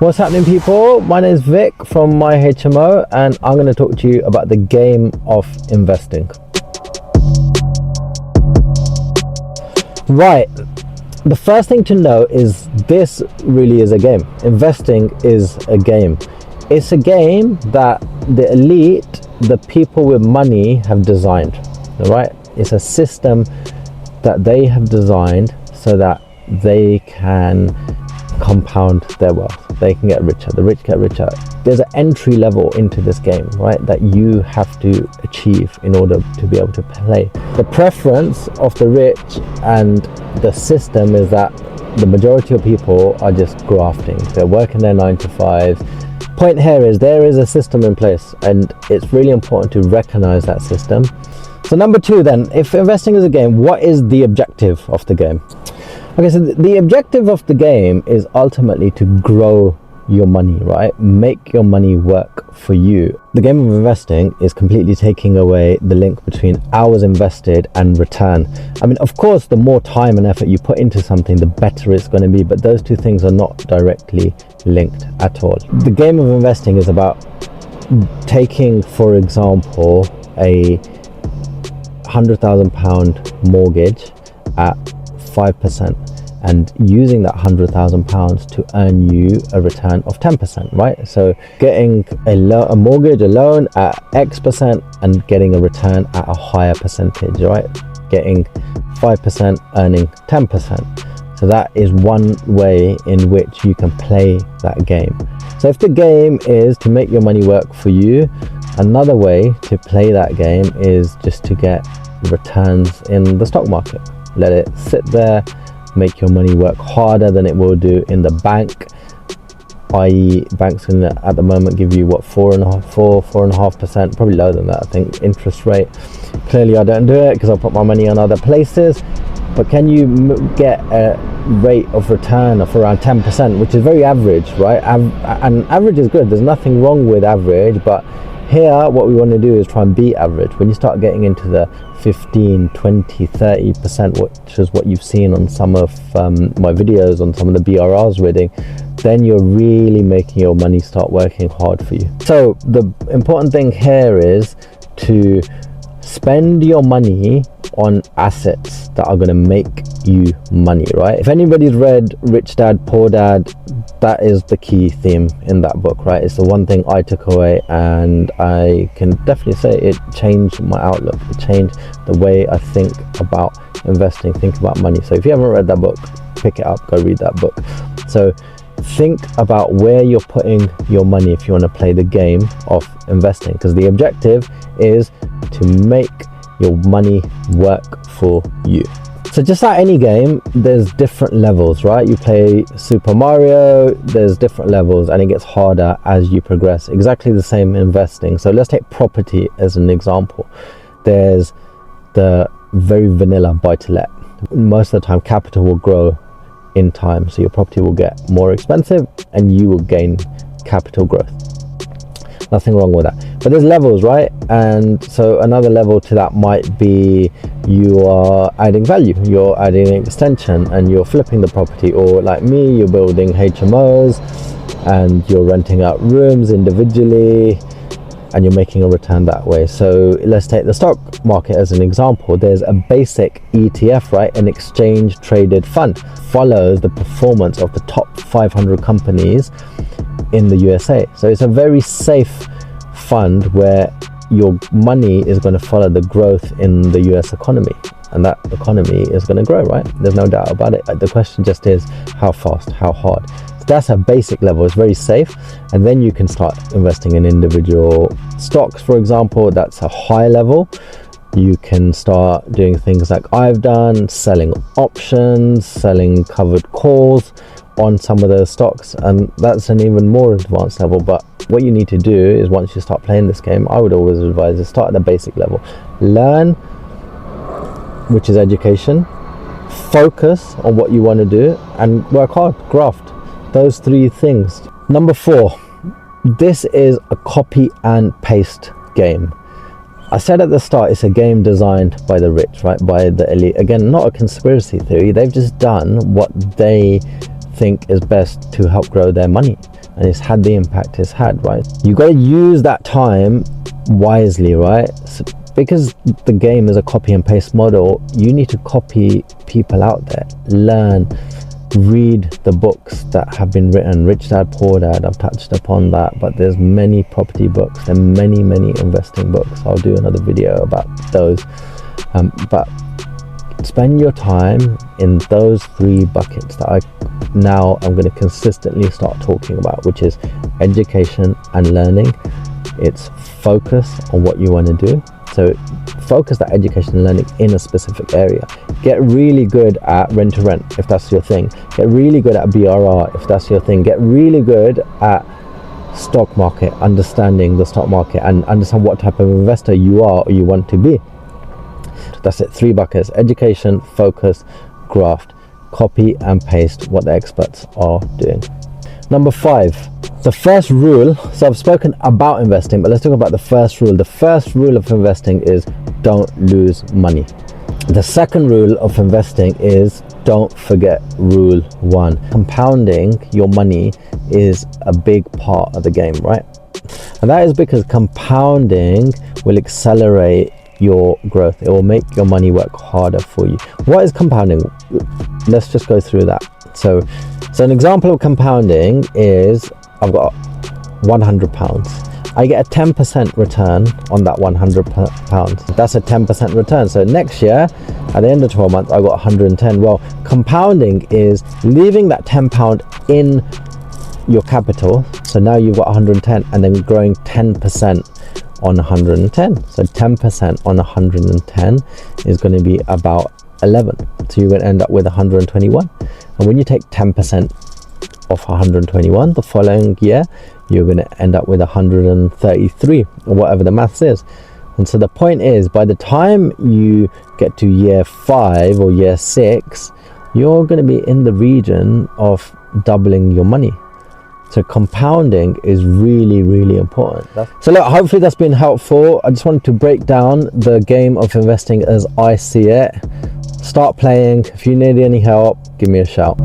What's happening, people? My name is Vic from My HMO, and I'm going to talk to you about the game of investing. Right, the first thing to know is this really is a game. Investing is a game. It's a game that the elite, the people with money, have designed. Right? It's a system that they have designed so that they can compound their wealth. They can get richer. The rich get richer. There's an entry level into this game, right, that you have to achieve in order to be able to play. The preference of the rich and the system is that the majority of people are just grafting. They're working their 9 to 5. Point here is there is a system in place, and it's really important to recognize that system. So number 2 then, if investing is a game, what is the objective of the game? Okay, so the objective of the game is ultimately to grow your money, right? Make your money work for you. The game of investing is completely taking away the link between hours invested and return. I mean, of course, the more time and effort you put into something, the better it's going to be, but those two things are not directly linked at all. The game of investing is about taking, for example, a £100,000 mortgage at 5% and using that £100,000 to earn you a return of 10%, right? So getting a mortgage, a loan at X% and getting a return at a higher percentage, right? Getting 5%, earning 10%. So that is one way in which you can play that game. So if the game is to make your money work for you, another way to play that game is just to get returns in the stock market. Let it sit there, make your money work harder than it will do in the bank, i.e. banks can at the moment give you what, 4.5%, probably lower than that, I think, interest rate. Clearly I don't do it because I put my money on other places, but can you get a rate of return of around 10%, which is very average, right? And average is good, there's nothing wrong with average, but here what we want to do is try and beat average. When you start getting into the 15, 20, 30%, which is what you've seen on some of my videos on some of the BRRs reading, then you're really making your money start working hard for you. So the important thing here is to spend your money on assets that are going to make you money, right? If anybody's read Rich Dad, Poor Dad, that is the key theme in that book, right? It's the one thing I took away, and I can definitely say it changed my outlook. It changed the way I think about investing, think about money. So if you haven't read that book, pick it up, go read that book. So think about where you're putting your money if you want to play the game of investing, because the objective is to make your money work for you. So just like any game, there's different levels, right? You play Super Mario, there's different levels, and it gets harder as you progress. Exactly the same investing. So let's take property as an example. There's the very vanilla buy-to-let. Most of the time, capital will grow in time, so your property will get more expensive and you will gain capital growth. Nothing wrong with that, but there's levels, right? And so another level to that might be you are adding value, you're adding an extension and you're flipping the property, or like me, you're building HMOs and you're renting out rooms individually and you're making a return that way. So let's take the stock market as an example. There's a basic ETF, right? An exchange traded fund, follows the performance of the top 500 companies in the USA. So it's a very safe fund where your money is going to follow the growth in the US economy, and that economy is going to grow, right? There's no doubt about it. The question just is how fast, how hard. So that's a basic level. It's very safe, and then you can start investing in individual stocks, for example. That's a high level. You can start doing things like I've done, selling options, selling covered calls on some of those stocks, and that's an even more advanced level. But what you need to do is, once you start playing this game, I would always advise is start at the basic level. Learn, which is education, focus on what you want to do, and work hard, graft. Those three things. Number 4, this is a copy and paste game. I said at the start, it's a game designed by the rich, right? By the elite. Again, not a conspiracy theory. They've just done what they think is best to help grow their money. and it's had the impact it's had, right? You got to use that time wisely, right? So, because the game is a copy and paste model, you need to copy people out there, learn, read the books that have been written. Rich Dad Poor Dad, I've touched upon that, but there's many property books and many investing books. I'll do another video about those, but spend your time in those 3 buckets that I'm going to consistently start talking about, which is education and learning. It's focus on what you want to do. So focus that education and learning in a specific area. Get really good at rent to rent if that's your thing. Get really good at BRR if that's your thing. Get really good at stock market, understanding the stock market, and understand what type of investor you are or you want to be. That's it. 3 buckets: education, focus, graft. Copy and paste what the experts are doing. Number 5, the first rule. So I've spoken about investing, but let's talk about the first rule. The first rule of investing is don't lose money. The second rule of investing is don't forget rule 1. Compounding your money is a big part of the game, right? And that is because compounding will accelerate your growth. It will make your money work harder for you. What is compounding? Let's just go through that. So an example of compounding is I've got £100. I get a 10% return on that £100. That's a 10% return. So next year, at the end of 12 months, I got 110. Well, compounding is leaving that £10 in your capital. So now you've got 110, and then growing 10% on 110. So 10% on 110 is going to be about 11. So you're going to end up with 121. And when you take 10% off 121 the following year, you're going to end up with 133, or whatever the maths is. And so the point is, by the time you get to year 5 or year 6, you're going to be in the region of doubling your money. So compounding is really, really important. So look, hopefully that's been helpful. I just wanted to break down the game of investing as I see it. Start playing. If you need any help, give me a shout.